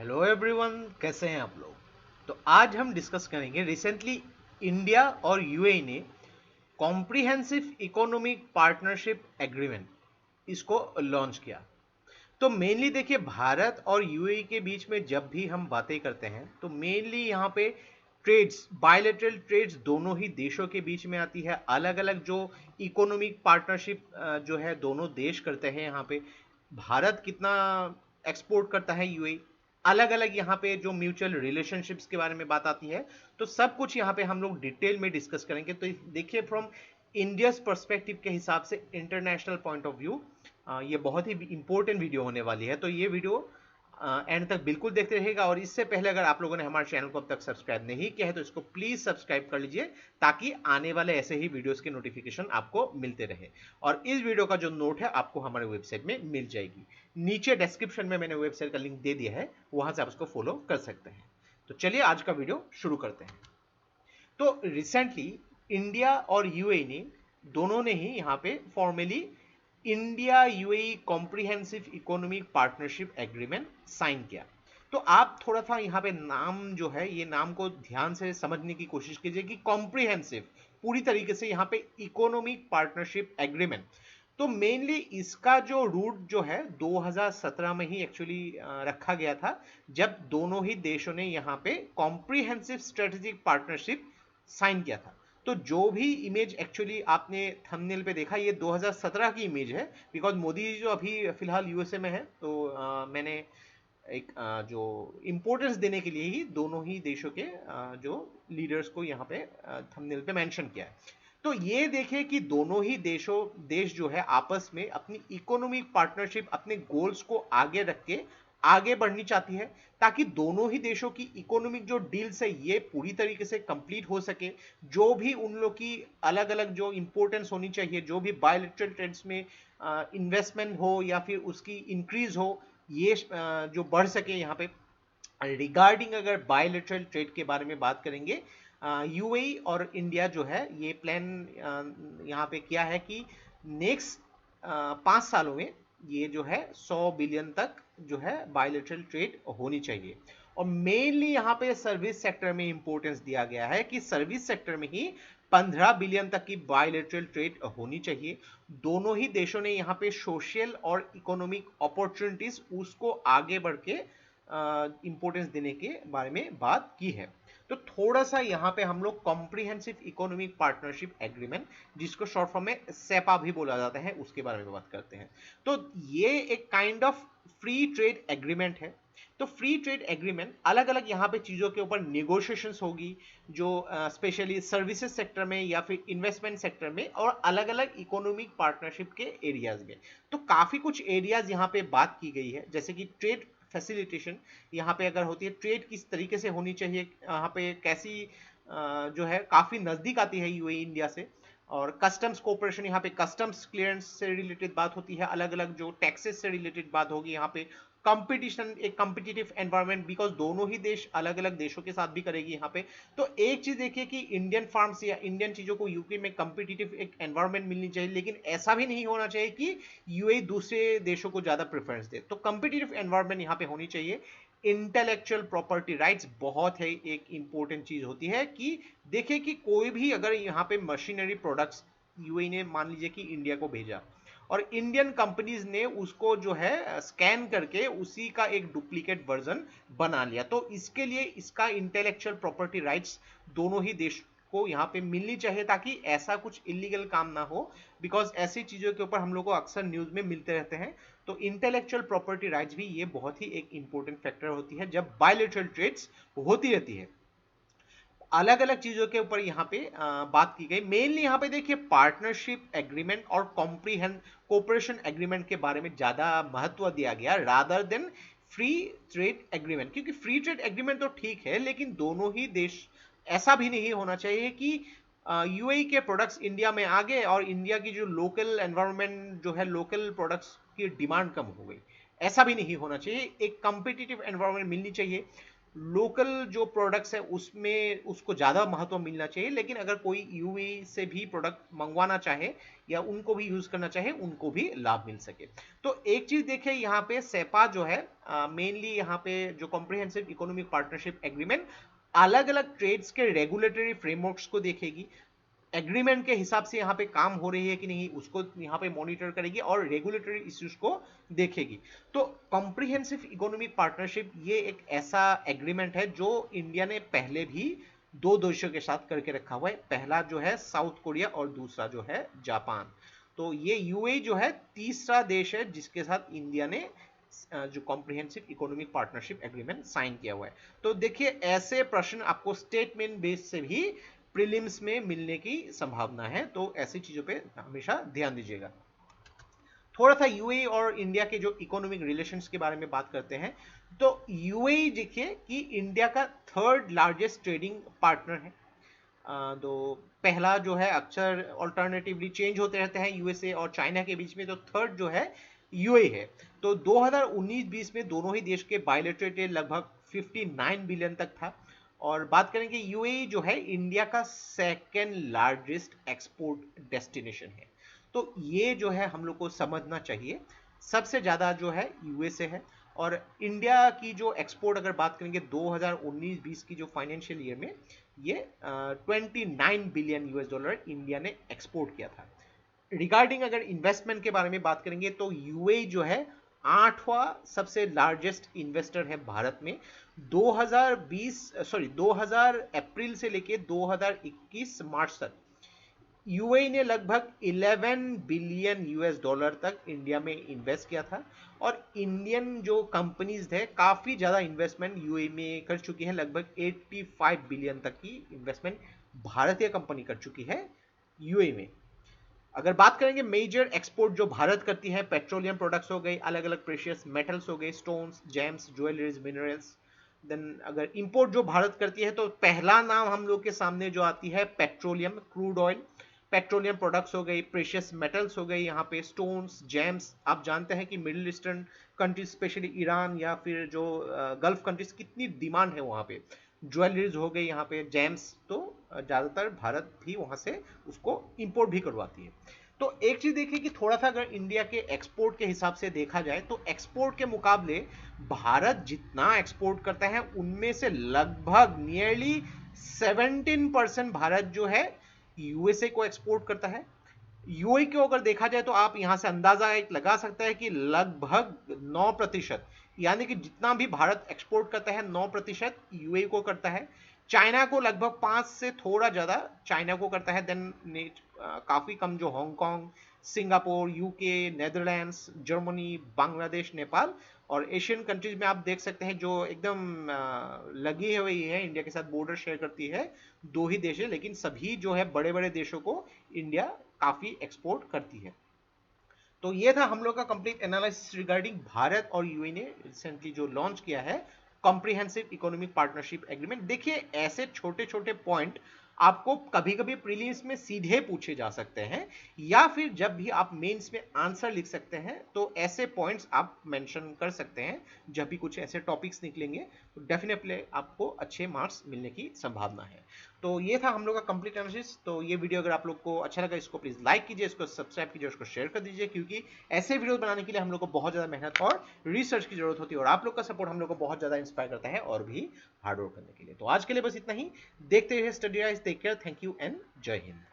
Hello everyone, कैसे हैं आप लोग। तो आज हम डिस्कस करेंगे रिसेंटली इंडिया और यूएई ने कॉम्प्रिहेंसिव इकोनॉमिक पार्टनरशिप एग्रीमेंट इसको लॉन्च किया। तो मेनली देखिए, भारत और यूएई के बीच में जब भी हम बातें करते हैं तो मेनली यहाँ पे ट्रेड्स, बायलैटरल ट्रेड्स दोनों ही देशों के बीच में आती है। अलग अलग जो इकोनॉमिक पार्टनरशिप जो है दोनों देश करते हैं। यहाँ पे भारत कितना एक्सपोर्ट करता है, यूएई अलग अलग यहाँ पे जो म्यूचुअल रिलेशनशिप्स के बारे में बात आती है। तो सब कुछ यहाँ पे हम लोग डिटेल में डिस्कस करेंगे। तो देखिए, फ्रॉम इंडियाज पर्सपेक्टिव के हिसाब से, इंटरनेशनल पॉइंट ऑफ व्यू, ये बहुत ही इंपॉर्टेंट वीडियो होने वाली है। तो ये वीडियो एंड तक बिल्कुल देखते रहिएगा। और इससे पहले अगर आप लोगों ने हमारे चैनल को अब तक सब्सक्राइब नहीं किया है तो इसको प्लीज सब्सक्राइब कर लीजिए, ताकि आने वाले ऐसे ही वीडियोस के नोटिफिकेशन आपको मिलते रहे। और इस वीडियो का जो नोट है आपको हमारे वेबसाइट में मिल जाएगी। नीचे डिस्क्रिप्शन में मैंने वेबसाइट का लिंक दे दिया है, वहां से आप उसको फॉलो कर सकते हैं। तो चलिए आज का वीडियो शुरू करते हैं। तो रिसेंटली इंडिया और यूएई ने दोनों ने ही यहाँ पे formally India UAE comprehensive economic partnership agreement sign किया। तो आप थोड़ा सा यहाँ पे नाम जो है, ये नाम को ध्यान से समझने की कोशिश कीजिए कि कॉम्प्रिहेंसिव, पूरी तरीके से यहाँ पे इकोनॉमिक पार्टनरशिप एग्रीमेंट। तो मेनली इसका जो रूट जो है 2017 में ही एक्चुअली रखा गया था, जब दोनों ही देशों ने यहाँ पे कॉम्प्रिहेंसिव स्ट्रेटेजिक पार्टनरशिप साइन किया था। तो जो भी इमेज एक्चुअली आपने थंबनेल पे देखा, ये 2017 की इमेज है। बिकॉज मोदी जी जो अभी फिलहाल यूएसए में है, तो मैंने एक जो इम्पोर्टेंस देने के लिए ही दोनों ही देशों के जो लीडर्स को यहाँ पे थंबनेल पे मेंशन किया है। तो ये देखें कि दोनों ही देश जो है आपस में अपनी इकोनॉमिक पार्टनरशिप, अपने गोल्स को आगे रख के आगे बढ़नी चाहती है, ताकि दोनों ही देशों की इकोनॉमिक जो डील्स है ये पूरी तरीके से कंप्लीट हो सके। जो भी उन लोग की अलग अलग जो इंपॉर्टेंस होनी चाहिए, जो भी बायलैटरल ट्रेड्स में इन्वेस्टमेंट हो या फिर उसकी इंक्रीज हो, ये जो बढ़ सके यहाँ पे। रिगार्डिंग अगर बायलैटरल ट्रेड के बारे में बात करेंगे, यूएई और इंडिया जो है ये प्लान यहाँ पे किया है कि नेक्स्ट 5 सालों में ये जो है 100 बिलियन तक जो है बायलैटरल ट्रेड होनी चाहिए। और मेनली यहाँ पे सर्विस सेक्टर में इंपॉर्टेंस दिया गया है कि सर्विस सेक्टर में ही 15 बिलियन तक की बायलैटरल ट्रेड होनी चाहिए। दोनों ही देशों ने यहाँ पे सोशल और इकोनॉमिक अपॉर्चुनिटीज उसको आगे बढ़ के इंपॉर्टेंस देने के बारे में बात की है। तो थोड़ा सा यहाँ पे हम लोग कॉम्प्रिहेंसिव इकोनॉमिक पार्टनरशिप एग्रीमेंट, जिसको शॉर्ट फॉर्म में सेपा भी बोला जाता है, उसके बारे में बात करते हैं। तो ये एक kind of free trade agreement है। तो फ्री ट्रेड एग्रीमेंट अलग अलग यहाँ पे चीजों के ऊपर निगोशिएशंस होगी, जो स्पेशली सर्विसेज सेक्टर में या फिर इन्वेस्टमेंट सेक्टर में, और अलग अलग इकोनॉमिक पार्टनरशिप के एरियाज में। तो काफी कुछ एरियाज यहाँ पे बात की गई है, जैसे कि ट्रेड फैसिलिटेशन यहाँ पे अगर होती है, ट्रेड किस तरीके से होनी चाहिए, यहाँ पे कैसी जो है काफी नजदीक आती है यूएई इंडिया से। और कस्टम्स कोऑपरेशन, यहाँ पे कस्टम्स क्लियरेंस से रिलेटेड बात होती है, अलग अलग जो टैक्सेस से रिलेटेड बात होगी यहाँ पे। कंपटीशन, एक कॉम्पिटिटिव एनवायरनमेंट, बिकॉज दोनों ही देश अलग अलग देशों के साथ भी करेगी यहाँ पे। तो एक चीज देखिए कि इंडियन फार्म्स या इंडियन चीजों को यूके में कॉम्पिटिटिव एक एनवायरनमेंट मिलनी चाहिए, लेकिन ऐसा भी नहीं होना चाहिए कि यूएई दूसरे देशों को ज्यादा प्रेफरेंस दे। तो कॉम्पिटिटिव एनवायरनमेंट यहाँ पे होनी चाहिए। इंटेलेक्चुअल प्रॉपर्टी राइट्स बहुत है, एक इंपॉर्टेंट चीज होती है कि देखिए कि कोई भी अगर यहाँ पे मशीनरी प्रोडक्ट्स यूएई ने मान लीजिए कि इंडिया को भेजा, और इंडियन कंपनीज ने उसको जो है स्कैन करके उसी का एक डुप्लीकेट वर्जन बना लिया, तो इसके लिए इसका इंटेलेक्चुअल प्रॉपर्टी राइट्स दोनों ही देश को यहाँ पे मिलनी चाहिए, ताकि ऐसा कुछ इलीगल काम ना हो। बिकॉज ऐसी चीजों के ऊपर हम लोग को अक्सर न्यूज में मिलते रहते हैं। तो इंटेलेक्चुअल प्रॉपर्टी राइट्स भी ये बहुत ही एक इंपॉर्टेंट फैक्टर होती है जब बायलैटरल ट्रेड्स होती रहती है। अलग अलग चीजों के ऊपर यहाँ पे बात की गई। मेनली यहाँ पे देखिए पार्टनरशिप एग्रीमेंट और कॉम्प्रिहेंड कोऑपरेशन एग्रीमेंट के बारे में ज्यादा महत्व दिया गया, rather than free trade agreement. क्योंकि फ्री ट्रेड एग्रीमेंट तो ठीक है, लेकिन दोनों ही देश, ऐसा भी नहीं होना चाहिए कि यूएई के प्रोडक्ट्स इंडिया में आ गए और इंडिया की जो लोकल एनवायरनमेंट जो है, लोकल प्रोडक्ट्स की डिमांड कम हो गई। ऐसा भी नहीं होना चाहिए, एक कॉम्पिटिटिव एनवायरनमेंट मिलनी चाहिए। लोकल जो प्रोडक्ट्स है उसमें उसको ज़्यादा महत्व मिलना चाहिए, लेकिन अगर कोई यूएई से भी प्रोडक्ट मंगवाना चाहे या उनको भी यूज़ करना चाहे उनको भी लाभ मिल सके। तो एक चीज़ देखिए यहाँ पे सेपा जो है मेनली यहाँ पे जो कॉम्प्रिहेंसिव इकोनॉमिक पार्टनरशिप एग्रीमेंट अलग अलग ट्रेड्स के रेगुलेटरी फ्रेमवर्क्स को देखेगी, एग्रीमेंट के हिसाब से यहाँ पे काम हो रही है कि नहीं उसको यहाँ पे मॉनिटर करेगी और रेगुलेटरी इश्यूज को देखेगी। तो कॉम्प्रिहेंसिव इकोनॉमिक पार्टनरशिप ये एक ऐसा एग्रीमेंट है जो इंडिया ने पहले भी दो देशों के साथ करके रखा हुआ है, पहला जो है साउथ कोरिया और दूसरा जो है जापान। तो ये यूएई जो है तीसरा देश है जिसके साथ इंडिया ने जो comprehensive economic partnership agreement sign किया हुआ है। तो देखिए ऐसे प्रश्न आपको स्टेटमेंट बेस से भी प्रीलिम्स में मिलने की संभावना है, तो ऐसी चीजों पे हमेशा ध्यान दीजिएगा। थोड़ा सा यूएई और इंडिया के जो इकोनॉमिक रिलेशंस के बारे में बात करते हैं। तो यूएई देखिए कि इंडिया का थर्ड लार्जेस्ट ट्रेडिंग पार्टनर है। तो पहला जो है अक्सर ऑल्टरनेटिवली चेंज होते रहते हैं यूएसए और चाइना के बीच में, तो थर्ड जो है यूएई है। तो 2019-20 में दोनों ही देश के बायलैटरल ट्रेड लगभग 59 बिलियन तक था। और बात करेंगे यूएई जो है इंडिया का सेकेंड लार्जेस्ट एक्सपोर्ट डेस्टिनेशन है। तो ये जो है हम लोग को समझना चाहिए, सबसे ज़्यादा जो है यूएसए है। और इंडिया की जो एक्सपोर्ट अगर बात करेंगे 2019-20 की जो फाइनेंशियल ईयर में ये 29 बिलियन यूएस डॉलर इंडिया ने एक्सपोर्ट किया था। रिगार्डिंग अगर इन्वेस्टमेंट के बारे में बात करेंगे तो यूएई जो है 8वां सबसे लार्जेस्ट इन्वेस्टर है भारत में। 2000 अप्रैल से लेके 2021 मार्च तक यूएई ने लगभग 11 बिलियन यूएस डॉलर तक इंडिया में इन्वेस्ट किया था। और इंडियन जो कंपनीज है काफी ज्यादा इन्वेस्टमेंट यूएई में कर चुकी है, लगभग 85 बिलियन तक की इन्वेस्टमेंट भारतीय कंपनी कर चुकी है यूएई में। अगर बात करेंगे मेजर एक्सपोर्ट जो भारत करती है, पेट्रोलियम प्रोडक्ट्स हो गई, अलग अलग प्रेशियस मेटल्स हो गए, stones, gems, jewelleries, minerals. Then अगर इंपोर्ट जो भारत करती है तो पहला नाम हम लोग के सामने जो आती है petroleum, crude oil, petroleum products हो गई, प्रेशियस मेटल्स हो गई, यहाँ पे स्टोन्स, जेम्स। आप जानते हैं कि middle eastern countries specially Iran या फिर जो गल्फ कंट्रीज कितनी डिमांड है वहाँ पे, ज्वेलरीज हो गई, यहाँ पे जेम्स, तो ज़्यादातर भारत भी वहाँ से उसको इंपोर्ट भी करवाती है। तो एक चीज देखिए कि थोड़ा सा अगर इंडिया के एक्सपोर्ट के हिसाब से देखा जाए तो एक्सपोर्ट के मुकाबले भारत जितना एक्सपोर्ट करता है उनमें से लगभग नियरली 17% भारत जो है यूएसए को एक्सपोर्ट करता है। यूएई को अगर देखा जाए तो आप यहां से अंदाजा लगा सकते हैं कि लगभग 9%, यानी कि जितना भी भारत एक्सपोर्ट करता है 9% यूएई को करता है। चाइना को लगभग 5 से थोड़ा ज्यादा चाइना को करता है। देन काफी कम जो Hong Kong, Singapore, UK, Netherlands, Germany, Bangladesh, Nepal. और एशियन कंट्रीज में आप देख सकते हैं जो एकदम लगी हुई है इंडिया के साथ, बॉर्डर शेयर करती है, दो ही देश है, लेकिन सभी जो है बड़े बड़े देशों को इंडिया काफी एक्सपोर्ट करती है। तो ये था हम लोग का कंप्लीट एनालिसिस रिगार्डिंग भारत और यूएई ने रिसेंटली जो लॉन्च किया है कॉम्प्रिहेंसिव इकोनॉमिक पार्टनरशिप एग्रीमेंट। देखिए ऐसे छोटे छोटे पॉइंट आपको कभी कभी प्रीलिम्स में सीधे पूछे जा सकते हैं, या फिर जब भी आप मेंस में आंसर लिख सकते हैं तो ऐसे पॉइंट्स आप मेंशन कर सकते हैं। जब भी कुछ ऐसे टॉपिक्स निकलेंगे तो डेफिनेटली आपको अच्छे मार्क्स मिलने की संभावना है। तो ये था हम लोग का कंप्लीट एनालिसिस। तो ये वीडियो अगर आप लोग को अच्छा लगा इसको प्लीज लाइक कीजिए, इसको सब्सक्राइब कीजिए, इसको शेयर कर दीजिए, क्योंकि ऐसे वीडियो बनाने के लिए हम लोग को बहुत ज्यादा मेहनत और रिसर्च की जरूरत होती है और आप लोग का सपोर्ट हम लोग को बहुत ज्यादा इंस्पायर करता है और भी हार्ड वर्क करने के लिए। तो आज के लिए बस इतना ही। देखते रहिए study rise, take care, thank you and जय हिंद।